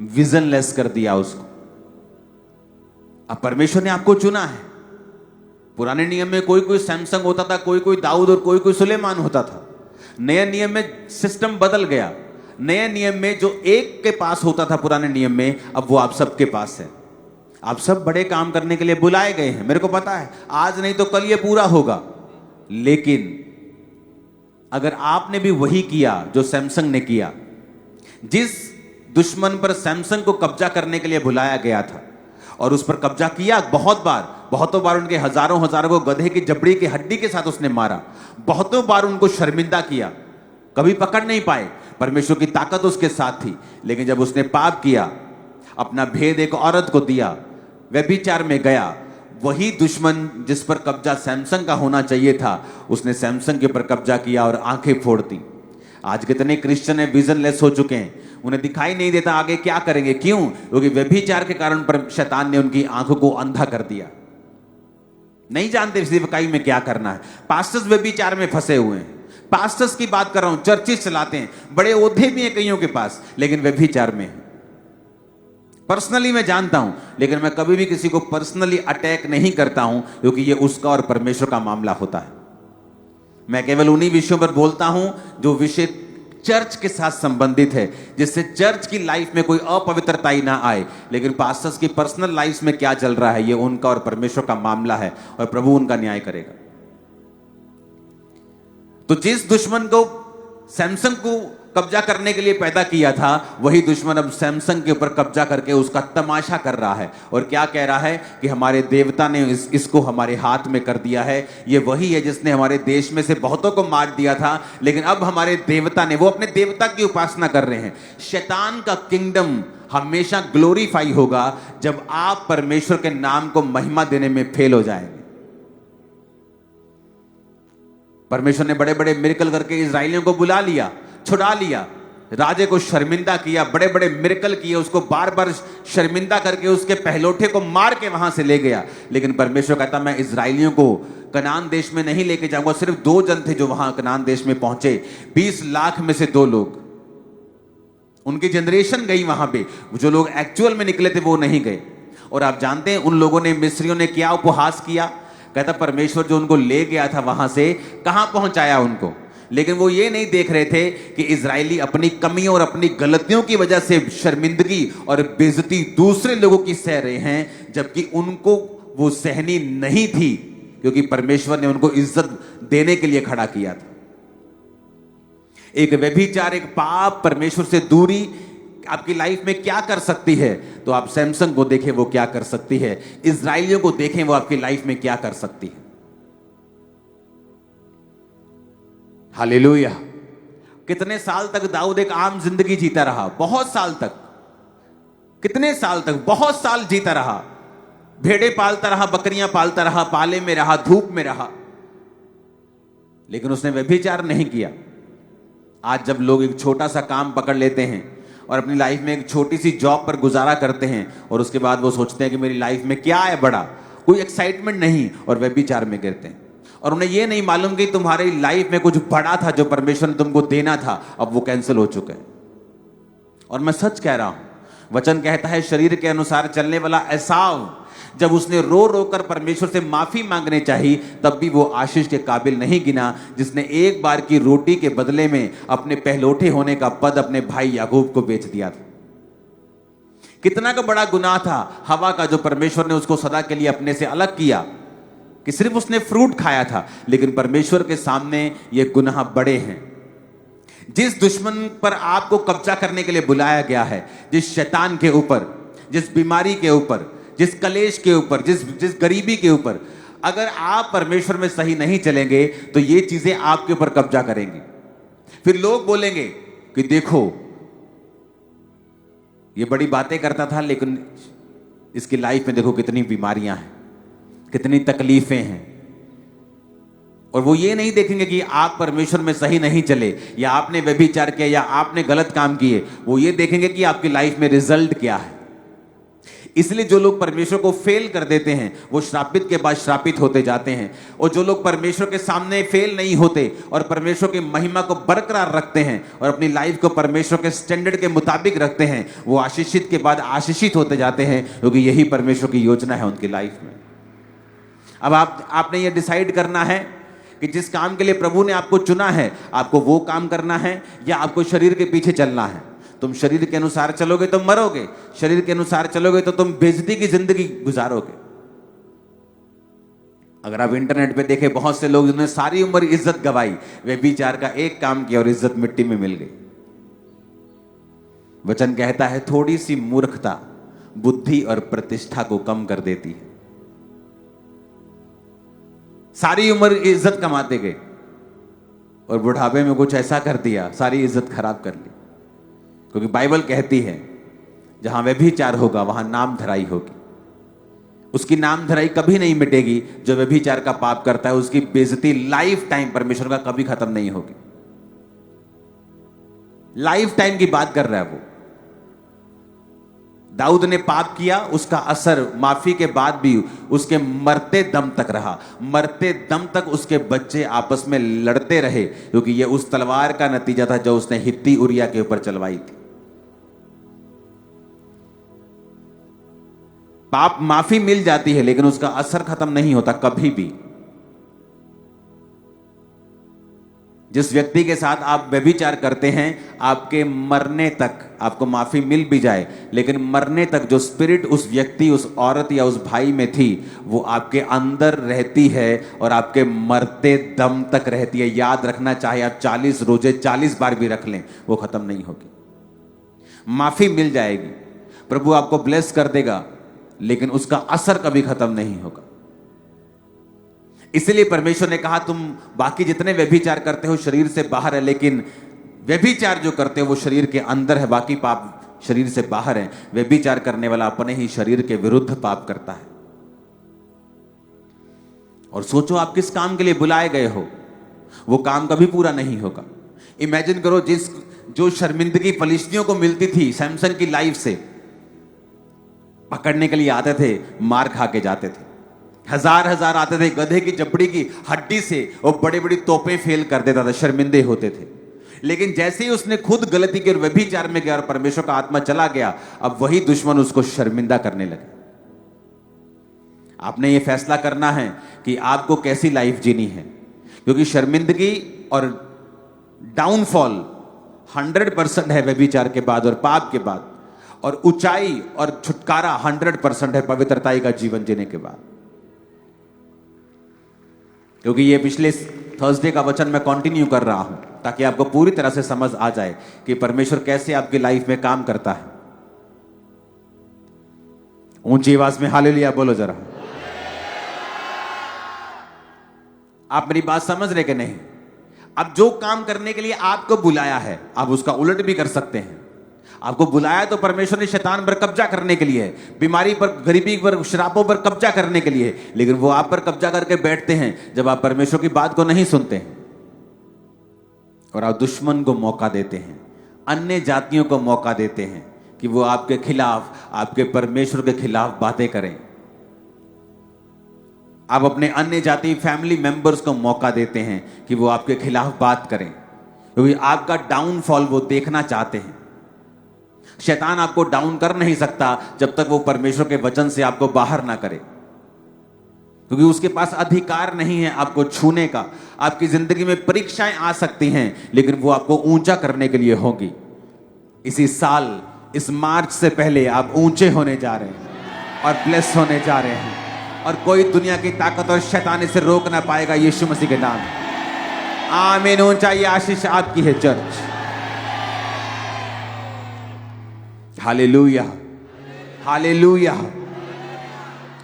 विजनलेस कर दिया उसको। अब परमेश्वर ने आपको चुना है। पुराने नियम में कोई कोई सैमसन होता था, कोई कोई दाऊद और कोई कोई सुलेमान होता था। नए नियम में सिस्टम बदल गया। नए नियम में जो एक के पास होता था पुराने नियम में, अब वो आप सबके पास है। आप सब बड़े काम करने के लिए बुलाए गए हैं, मेरे को पता है, आज नहीं तो कल ये पूरा होगा। लेकिन अगर आपने भी वही किया जो सैमसन ने किया, जिस दुश्मन पर सैमसन को कब्जा करने के लिए बुलाया गया था और उस पर कब्जा किया, बहुतों बार उनके हजारों को गधे की जबड़ी की हड्डी के साथ उसने मारा, बहुतों बार उनको शर्मिंदा किया, कभी पकड़ नहीं पाए। परमेश्वर की ताकत उसके साथ थी। लेकिन जब उसने पाप किया, अपना भेद एक औरत को दिया, व्यभिचार में गया, वही दुश्मन जिस पर कब्जा सैमसन का होना चाहिए था, उसने सैमसन के ऊपर कब्जा किया और आंखें फोड़ दी। आज कितने क्रिश्चियन है विजनलेस हो चुके हैं, उन्हें दिखाई नहीं देता आगे क्या करेंगे। क्यों? क्योंकि व्यभिचार के कारण पर शैतान ने उनकी आंखों को अंधा कर दिया, नहीं जानते सेवकाई में क्या करना है। पास्टर्स व्यभिचार में फंसे हुए हैं। पास्टर्स की बात कर रहा हूं, चर्चेस चलाते हैं, बड़े ओहदे भी हैं कईयों के पास, लेकिन व्यभिचार में है। पर्सनली मैं जानता हूं, लेकिन मैं कभी भी किसी को पर्सनली अटैक नहीं करता हूं, क्योंकि यह उसका और परमेश्वर का मामला होता है। मैं केवल उन्हीं विषयों पर बोलता हूं जो विषय चर्च के साथ संबंधित है, जिससे चर्च की लाइफ में कोई अपवित्रता ही ना आए। लेकिन पास्टर्स की पर्सनल लाइफ में क्या चल रहा है, यह उनका और परमेश्वर का मामला है और प्रभु उनका न्याय करेगा। तो जिस दुश्मन को सैमसन को कब्जा करने के लिए पैदा किया था, वही दुश्मन अब सैमसन के ऊपर कब्जा करके उसका तमाशा कर रहा है। और क्या कह रहा है कि हमारे देवता ने इसको हमारे हाथ में कर दिया है। ये वही है जिसने हमारे देश में से बहुतों को मार दिया था, लेकिन अब हमारे देवता ने, वो अपने देवता की उपासना कर रहे हैं। शैतान का किंगडम हमेशा ग्लोरीफाई होगा जब आप परमेश्वर के नाम को महिमा देने में फेल हो जाएंगे। परमेश्वर ने बड़े बड़े मिरेकल करके इजराइलियों को बुला लिया, छुड़ा लिया, राजे को शर्मिंदा किया, बड़े बड़े मिरेकल किए, उसको बार बार शर्मिंदा करके उसके पहलोठे को मार के वहां से ले गया। लेकिन परमेश्वर कहता, मैं इजराइलियों को कनान देश में नहीं लेके जाऊंगा। सिर्फ 2 जन थे जो वहां कनान देश में पहुंचे, 20 लाख में से 2 लोग, उनकी जनरेशन गई वहां पे, जो लोग एक्चुअल में निकले थे वो नहीं गए। और आप जानते हैं उन लोगों ने, मिस्रियों ने क्या उपहास किया। कहता परमेश्वर जो उनको ले गया था वहां से, कहां पहुंचाया उनको। लेकिन वो ये नहीं देख रहे थे कि इजरायली अपनी कमियों और अपनी गलतियों की वजह से शर्मिंदगी और बेइज्जती दूसरे लोगों की सह रहे हैं, जबकि उनको वो सहनी नहीं थी, क्योंकि परमेश्वर ने उनको इज्जत देने के लिए खड़ा किया था। एक व्यभिचार, एक पाप, परमेश्वर से दूरी आपकी लाइफ में क्या कर सकती है। तो आप सैमसन को देखें वो क्या कर सकती है, इजराइलियों को देखें वो आपकी लाइफ में क्या कर सकती है। हालेलुया। कितने साल तक दाऊद एक आम जिंदगी जीता रहा, बहुत साल तक, कितने साल तक, बहुत साल जीता रहा, भेड़े पालता रहा, बकरियां पालता रहा, पाले में रहा, धूप में रहा, लेकिन उसने व्यभिचार नहीं किया। आज जब लोग एक छोटा सा काम पकड़ लेते हैं और अपनी लाइफ में एक छोटी सी जॉब पर गुजारा करते हैं और उसके बाद वो सोचते हैं कि मेरी लाइफ में क्या है बड़ा, कोई एक्साइटमेंट नहीं, और व्यभिचार में गिरते हैं। और उन्हें ये नहीं मालूम कि तुम्हारी लाइफ में कुछ बड़ा था जो परमेश्वर ने तुमको देना था, अब वो कैंसिल हो चुका है। और मैं सच कह रहा हूं, वचन कहता है शरीर के अनुसार चलने वाला एसाव जब उसने रो रो कर परमेश्वर से माफी मांगने चाहिए, तब भी वो आशीष के काबिल नहीं गिना, जिसने एक बार की रोटी के बदले में अपने पहलौठे होने का पद अपने भाई याकूब को बेच दिया था। कितना का बड़ा गुनाह था हवा का, जो परमेश्वर ने उसको सदा के लिए अपने से अलग किया, कि सिर्फ उसने फ्रूट खाया था, लेकिन परमेश्वर के सामने ये गुनाह बड़े हैं। जिस दुश्मन पर आपको कब्जा करने के लिए बुलाया गया है, जिस शैतान के ऊपर, जिस बीमारी के ऊपर, जिस कलेश के ऊपर, जिस गरीबी के ऊपर, अगर आप परमेश्वर में सही नहीं चलेंगे तो ये चीजें आपके ऊपर कब्जा करेंगी। फिर लोग बोलेंगे कि देखो ये बड़ी बातें करता था, लेकिन इसकी लाइफ में देखो कितनी बीमारियां हैं, कितनी तकलीफें हैं। और वो ये नहीं देखेंगे कि आप परमेश्वर में सही नहीं चले, या आपने व्यभिचार किया, या आपने गलत काम किए। वो ये देखेंगे कि आपकी लाइफ में रिजल्ट क्या है। इसलिए जो लोग परमेश्वर को फेल कर देते हैं, वो श्रापित के बाद श्रापित होते जाते हैं। और जो लोग परमेश्वर के सामने फेल नहीं होते और परमेश्वर की महिमा को बरकरार रखते हैं और अपनी लाइफ को परमेश्वर के स्टैंडर्ड के मुताबिक रखते हैं, वो आशीषित के बाद आशीषित होते जाते हैं, क्योंकि यही परमेश्वर की योजना है उनकी लाइफ में। अब आपने ये डिसाइड करना है कि जिस काम के लिए प्रभु ने आपको चुना है, आपको वो काम करना है या आपको शरीर के पीछे चलना है। तुम शरीर के अनुसार चलोगे तो मरोगे, शरीर के अनुसार चलोगे तो तुम बेइज्जती की जिंदगी गुजारोगे। अगर आप इंटरनेट पे देखें, बहुत से लोग जिन्होंने सारी उम्र इज्जत गवाई, व्यभिचार का एक काम किया और इज्जत मिट्टी में मिल गई। वचन कहता है थोड़ी सी मूर्खता बुद्धि और प्रतिष्ठा को कम कर देती है। सारी उम्र इज्जत कमाते गए और बुढ़ापे में कुछ ऐसा कर दिया, सारी इज्जत खराब कर ली। क्योंकि बाइबल कहती है जहां व्यभिचार होगा वहां नाम धराई होगी। उसकी नाम धराई कभी नहीं मिटेगी। जो व्यभिचार का पाप करता है उसकी बेइज्जती लाइफ टाइम परमेश्वर का कभी खत्म नहीं होगी। लाइफ टाइम की बात कर रहा है वो। दाऊद ने पाप किया, उसका असर माफी के बाद भी उसके मरते दम तक रहा। मरते दम तक उसके बच्चे आपस में लड़ते रहे, क्योंकि यह उस तलवार का नतीजा था जो उसने हित्ती उरिया के ऊपर चलवाई थी। पाप माफी मिल जाती है, लेकिन उसका असर खत्म नहीं होता कभी भी। जिस व्यक्ति के साथ आप व्यभिचार करते हैं, आपके मरने तक आपको माफी मिल भी जाए, लेकिन मरने तक जो स्पिरिट उस व्यक्ति, उस औरत या उस भाई में थी, वो आपके अंदर रहती है और आपके मरते दम तक रहती है। याद रखना, चाहे आप 40 रोजे 40 बार भी रख लें, वो खत्म नहीं होगी। माफी मिल जाएगी, प्रभु आपको ब्लेस कर देगा, लेकिन उसका असर कभी खत्म नहीं होगा। इसलिए परमेश्वर ने कहा तुम बाकी जितने व्यभिचार करते हो शरीर से बाहर है, लेकिन व्यभिचार जो करते हो वो शरीर के अंदर है, बाकी पाप शरीर से बाहर है। व्यभिचार करने वाला अपने ही शरीर के विरुद्ध पाप करता है। और सोचो आप किस काम के लिए बुलाए गए हो, वो काम कभी पूरा नहीं होगा। इमेजिन करो जो शर्मिंदगी फलिस्तियों को मिलती थी सैमसन की लाइफ से, पकड़ने के लिए आते थे, मार खा के जाते थे, हजार हजार आते थे, गधे की जबड़ी की हड्डी से और बड़ी बड़ी तोपें फेल कर देता था, शर्मिंदे होते थे। लेकिन जैसे ही उसने खुद गलती की और व्यभिचार में गया और परमेश्वर का आत्मा चला गया, अब वही दुश्मन उसको शर्मिंदा करने लगे। आपने ये फैसला करना है कि आपको कैसी लाइफ जीनी है, क्योंकि शर्मिंदगी और डाउनफॉल 100% है व्यभिचार के बाद और पाप के बाद, और ऊंचाई और छुटकारा 100% है पवित्रताई का जीवन जीने के बाद। क्योंकि ये पिछले थर्सडे का वचन मैं कंटिन्यू कर रहा हूं, ताकि आपको पूरी तरह से समझ आ जाए कि परमेश्वर कैसे आपकी लाइफ में काम करता है। ऊंची आवाज में हालेलुया बोलो जरा। आप मेरी बात समझ रहे कि नहीं? अब जो काम करने के लिए आपको बुलाया है, आप उसका उलट भी कर सकते हैं। आपको बुलाया तो परमेश्वर ने शैतान पर कब्जा करने के लिए, बीमारी पर, गरीबी पर, श्रापों पर कब्जा करने के लिए, लेकिन वो आप पर कब्जा करके बैठते हैं जब आप परमेश्वर की बात को नहीं सुनते हैं। और आप दुश्मन को मौका देते हैं, अन्य जातियों को मौका देते हैं कि वो आपके खिलाफ, आपके परमेश्वर के खिलाफ बातें करें। आप अपने अन्य जाति फैमिली मेंबर्स को मौका देते हैं कि वो आपके खिलाफ बात करें, क्योंकि आपका डाउनफॉल वो देखना चाहते हैं। शैतान आपको डाउन कर नहीं सकता जब तक वो परमेश्वर के वचन से आपको बाहर ना करे, क्योंकि उसके पास अधिकार नहीं है आपको छूने का। आपकी जिंदगी में परीक्षाएं आ सकती हैं, लेकिन वो आपको ऊंचा करने के लिए होगी। इसी साल, इस मार्च से पहले आप ऊंचे होने जा रहे हैं और ब्लेस होने जा रहे हैं, और कोई दुनिया की ताकत और शैतान इसे रोक ना पाएगा, यीशु मसीह के नाम। आमीन। ऊंचाई आशीष आपकी है चर्च। Hallelujah, hallelujah.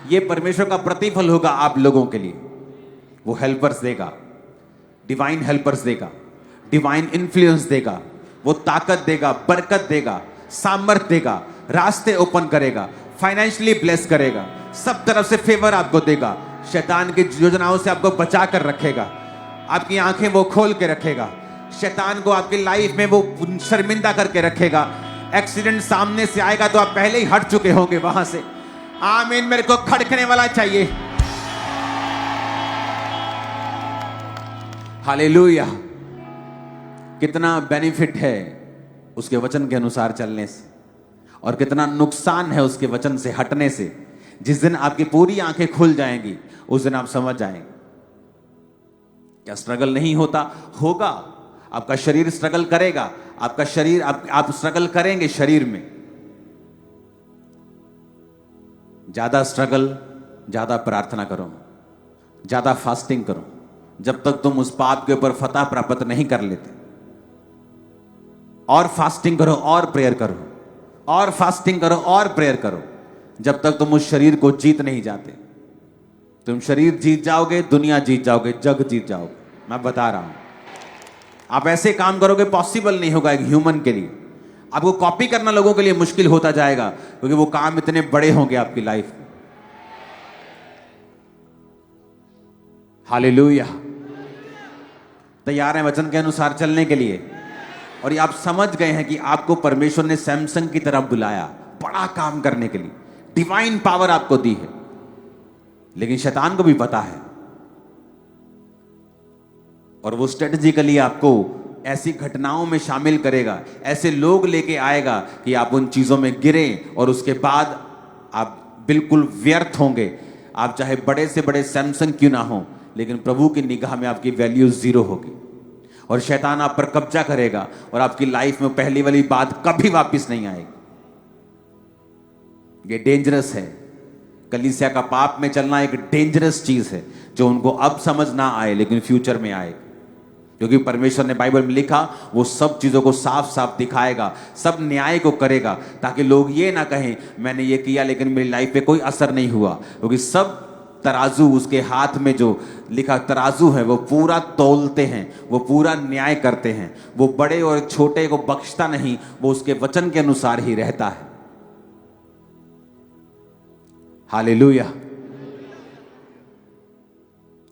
ये परमेश्वर का प्रतिफल होगा आप लोगों के लिए। वो हेल्पर्स देगा, डिवाइन हेल्पर्स देगा, डिवाइन इन्फ्लुएंस देगा, वो ताकत देगा, बरकत देगा, सामर्थ देगा, रास्ते ओपन करेगा, फाइनेंशियली ब्लेस करेगा, सब तरफ से फेवर आपको देगा, शैतान की योजनाओं से आपको बचा कर रखेगा, आपकी आंखें वो खोल के रखेगा, शैतान को आपकी लाइफ में वो शर्मिंदा करके रखेगा। एक्सीडेंट सामने से आएगा तो आप पहले ही हट चुके होंगे वहां से। आमीन। मेरे को खड़कने वाला चाहिए। हालेलुया। कितना बेनिफिट है उसके वचन के अनुसार चलने से, और कितना नुकसान है उसके वचन से हटने से। जिस दिन आपकी पूरी आंखें खुल जाएंगी, उस दिन आप समझ जाएंगे क्या स्ट्रगल नहीं होता। होगा, आपका शरीर स्ट्रगल करेगा, आपका शरीर आप स्ट्रगल करेंगे शरीर में। ज्यादा स्ट्रगल, ज्यादा प्रार्थना करो, ज्यादा फास्टिंग करो, जब तक तुम उस पाप के ऊपर फतह प्राप्त नहीं कर लेते। और फास्टिंग करो और प्रेयर करो, और फास्टिंग करो और प्रेयर करो, जब तक तुम उस शरीर को जीत नहीं जाते। तुम शरीर जीत जाओगे, दुनिया जीत जाओगे, जग जीत जाओगे। मैं बता रहा हूं, आप ऐसे काम करोगे, पॉसिबल नहीं होगा एक ह्यूमन के लिए। आपको कॉपी करना लोगों के लिए मुश्किल होता जाएगा, क्योंकि वो काम इतने बड़े होंगे आपकी लाइफ में। हालेलुया। तैयार हैं वचन के अनुसार चलने के लिए? और ये आप समझ गए हैं कि आपको परमेश्वर ने सैमसंग की तरह बुलाया बड़ा काम करने के लिए, डिवाइन पावर आपको दी है। लेकिन शैतान को भी पता है, और वो स्ट्रेटेजिकली आपको ऐसी घटनाओं में शामिल करेगा, ऐसे लोग लेके आएगा कि आप उन चीजों में गिरें, और उसके बाद आप बिल्कुल व्यर्थ होंगे। आप चाहे बड़े से बड़े सैमसंग क्यों ना हो, लेकिन प्रभु की निगाह में आपकी वैल्यू जीरो होगी, और शैतान आप पर कब्जा करेगा, और आपकी लाइफ में पहली वाली बात कभी वापस नहीं आएगी। ये डेंजरस है। कलीसिया का पाप में चलना एक डेंजरस चीज है, जो उनको अब समझ ना आए, लेकिन फ्यूचर में आएगी। क्योंकि परमेश्वर ने बाइबल में लिखा, वो सब चीजों को साफ साफ दिखाएगा, सब न्याय को करेगा, ताकि लोग ये ना कहें मैंने ये किया लेकिन मेरी लाइफ पे कोई असर नहीं हुआ। क्योंकि सब तराजू उसके हाथ में जो लिखा तराजू है, वो पूरा तौलते हैं, वो पूरा न्याय करते हैं। वो बड़े और छोटे को बख्शता नहीं, वो उसके वचन के अनुसार ही रहता है। हालेलुया।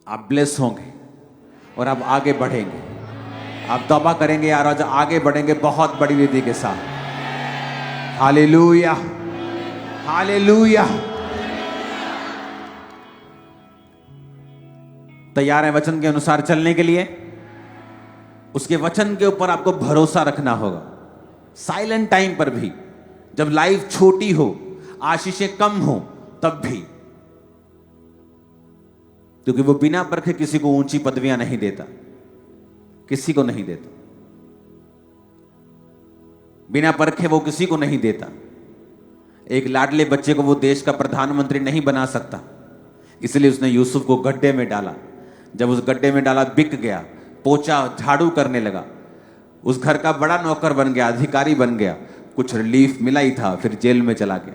आप ब्लेस होंगे और आप आगे बढ़ेंगे। आप तौबा करेंगे यार, आज आगे बढ़ेंगे बहुत बड़ी विधि के साथ। Hallelujah, hallelujah. तैयार है वचन के अनुसार चलने के लिए? उसके वचन के ऊपर आपको भरोसा रखना होगा। साइलेंट टाइम पर भी, जब लाइफ छोटी हो, आशीषें कम हो, तब भी। क्योंकि वो बिना परखे किसी को ऊंची पदवियां नहीं देता, किसी को नहीं देता। बिना परखे वो किसी को नहीं देता। एक लाडले बच्चे को वो देश का प्रधानमंत्री नहीं बना सकता, इसलिए उसने यूसुफ को गड्ढे में डाला। जब उस गड्ढे में डाला, बिक गया, पोछा झाड़ू करने लगा, उस घर का बड़ा नौकर बन गया, अधिकारी बन गया। कुछ रिलीफ मिला ही था, फिर जेल में चला गया।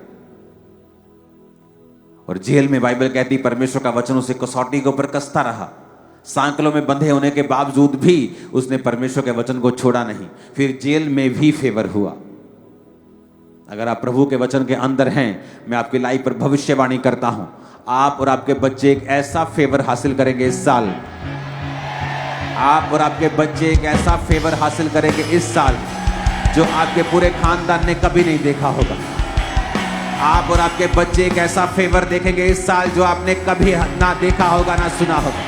और जेल में बाइबल कहती परमेश्वर का वचन उसे कसौटी के ऊपर कसता रहा। सांकलों में बंधे होने के बावजूद भी उसने परमेश्वर के वचन को छोड़ा नहीं, फिर जेल में भी फेवर हुआ। अगर आप प्रभु के वचन के अंदर हैं, मैं आपकी लाइफ पर भविष्यवाणी करता हूं, आप और आपके बच्चे एक ऐसा फेवर हासिल करेंगे इस साल। आप और आपके बच्चे एक ऐसा फेवर हासिल करेंगे इस साल, जो आपके पूरे खानदान ने कभी नहीं देखा होगा। आप और आपके बच्चे एक ऐसा फेवर देखेंगे इस साल, जो आपने कभी ना देखा होगा, ना सुना होगा।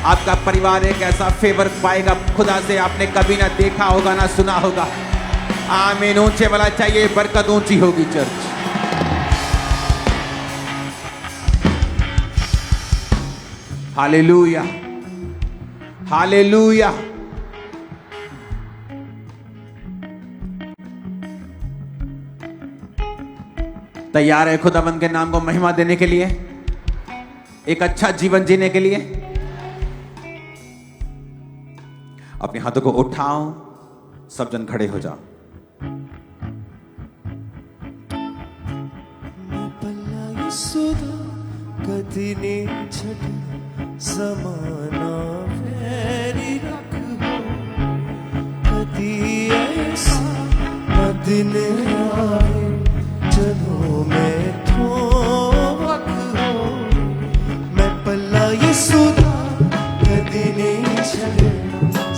आपका परिवार एक ऐसा फेवर पाएगा खुदा से, आपने कभी ना देखा होगा, ना सुना होगा। आमीन। ऊंचे वाला चाहिए, बरकत ऊंची होगी चर्च। Hallelujah, hallelujah. तैयार है खुदावंद के नाम को महिमा देने के लिए, एक अच्छा जीवन जीने के लिए? अपने हाथों को उठाओ, सब जन खड़े हो जाओ। कदी ने छट समाना फेरी रख हो, कदी ऐसा दिन आए चलो मैं थो वक हो, मैं पल्ला ये सुधा कदी ने छट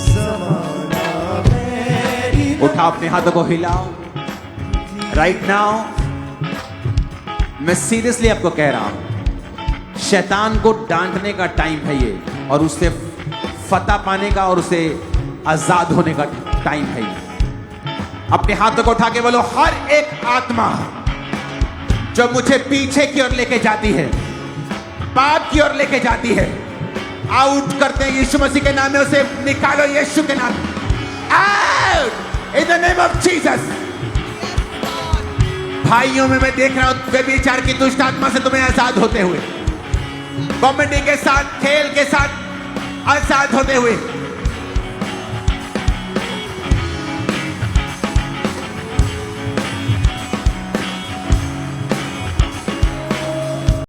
समाना फेरी। उठा, अपने हाथों को हिलाओ। राइट नाउ मैं सीरियसली आपको कह रहा हूं, शैतान को डांटने का टाइम है ये, और उससे फतह पाने का और उसे आजाद होने का टाइम है ये। अपने हाथों को उठा के बोलो, हर एक आत्मा जो मुझे पीछे की ओर लेके जाती है, पाप की ओर लेके जाती है, आउट करते हैं यीशु मसीह के नाम में। उसे निकालो यीशु के नाम, out in the name of Jesus. भाइयों में मैं देख रहा हूं व्यभिचार की दुष्ट आत्मा से तुम्हें आजाद होते हुए, कॉमेडी के साथ, खेल के साथ आजाद होते हुए,